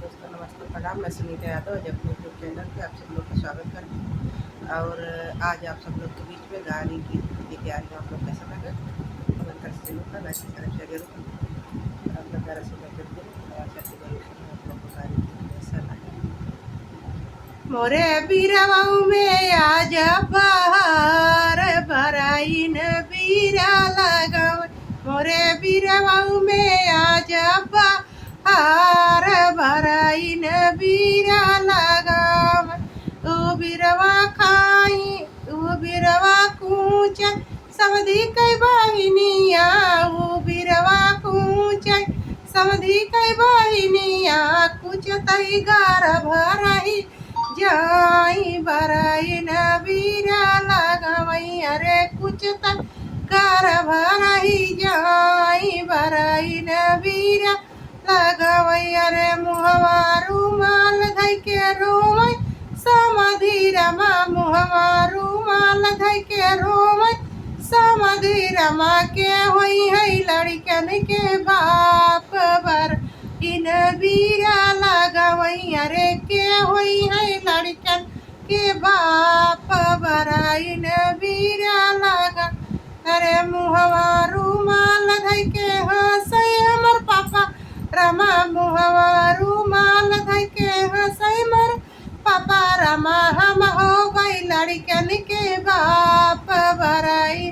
दोस्तों नमस्ते प्रणाम। मैं सुनीता यादव आज अपने यूट्यूब चैनल पे आप सब लोग का स्वागत करती हूँ। और आज आप सब लोग के बीच में गाने गीत लेके आ रही हूँ। आप लोग कैसा लगा कमेंट कर जरूर का लाइक सब्सक्राइब जरूर करें। आप लोग ज़्यादा से ज़्यादा जरूर और अच्छा से जरूर आप लोग को गाने गीत कैसा लगा। मोरे बीरवाऊ में आज बहार भराइन बीरा लगाव। मोरे बीरवाऊ में आज हार भराइन बीरा लगाव। ऊ बिरवा खाई ऊ बिरवा कूच समधी कई बहिनिया। ऊ बिरवा कूच समधी कई बहिनिया कुछ तई गार भराई जाई भराइन बीरा लगावई। अरे कुछ तक गार भराई जाई भराइन बीरा लगावई। अरे मुहवा रुमाल धई के रोवई समाधि रमा। मुहवा रुमाल धई के रोवई समाधि रमा के होई है लड़कन के बाप बर इन बीरा लगावई। अरे के होई है लड़कन के बाप बरा इन बीरा लगा। अरे मुहवा रुमाल धई के हंसई हमर पापा रमा। मुहवा रुमाल धई के हंसई मर पापा रमा। हम हो गई लड़कन के बाप बराई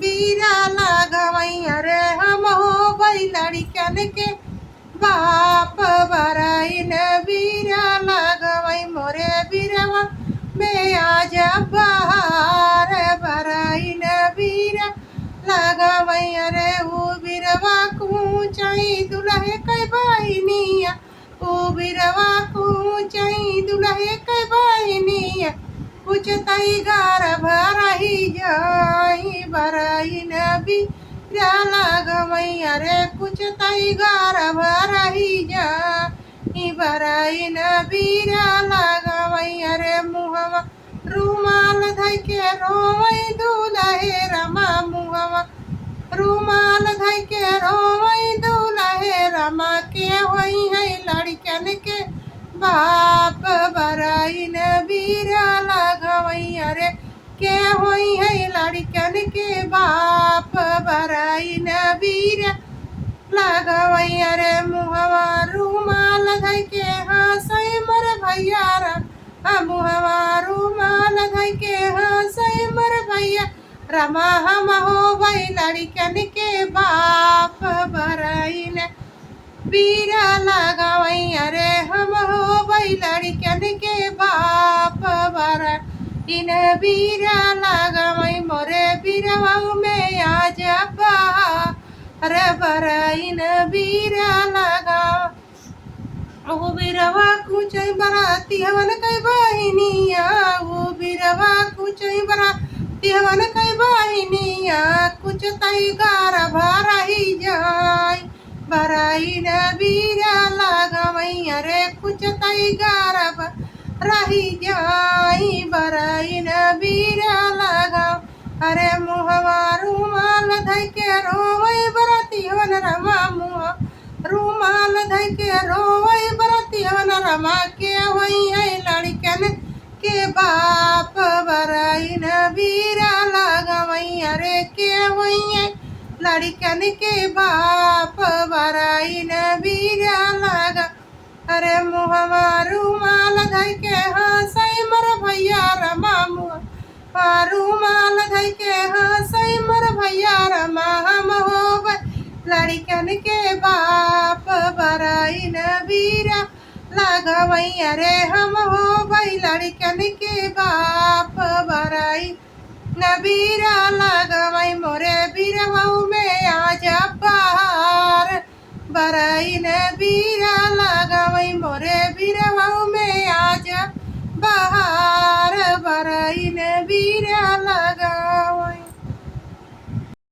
बीरा लगावई। अरे हम हो गई लड़कन के बाप बराइन बीरा लगावई। मोरे बीरवा में आज बहार बराइन बीरा लगावई। अरे ऊ बिरवा कूचई दुल्हे कई बहिनिया। ऊ बिरवा कूचई दुल्हे कई बहिनिया कुछ तई गार भराई जाई बराइन बीरा लगावई। अरे कुछ तई गार भराई जाई बराइन बीरा लगावई। अरे मुहवा रुमाल धई के रोवई दुल्हे रमा। मुहवा रुमाल धई के रोवई दुल्हे रमा के होई है लड़कन के बाप बराइन बीरा लगावई। अरे के होई है लड़कन के बाप बराइन बीरा लगावई। अरे मुहवा रुमाल धई के हंसई मर भैया मुहवा रुमाल धई के हंसई मर भैया रमा। हम हो गई लड़कन के बाप बराइन बीरा लगावई। अरे हम हो गई लड़कन के बाप बराइन बीरा लगावई। मोरे बीरवाऊ में आज बहार बराइन बीरा लगाव। ओ बिरवा कुचई बराती हवन कई बहिनिया। ओ बिरवा कुचई बराती हवन कई बहिनिया कुछ तई गार भराई जाई बराइन बीरा लगावई। अरे कुछ तई गार भराई जाई बराइन बीरा लगाव। अरे मुहवा रुमाल धई के रोवई बराती हवन रमा। मुह रुमाल धई के रोवई बराती हवन रमा के होई है लड़कन के बाप बराइन बीरा लगावई। अरे के होई है लड़कन के बाप बराइन बीरा लगा। अरे मुहवा रुमाल धई के हंसई मर भैया रमा। मुहवा रुमाल धई के हंसई मर भैया रमा। हम हो गए लड़कन के बाप बराइन बीरा लगावई। अरे हम हो गई लड़कन के बाप बराइन बीरा लगावई। मोरे बीरवाऊ में आज बहार बराइन बीरा लगावई। मोरे बीरवाऊ में आज बहार बराइन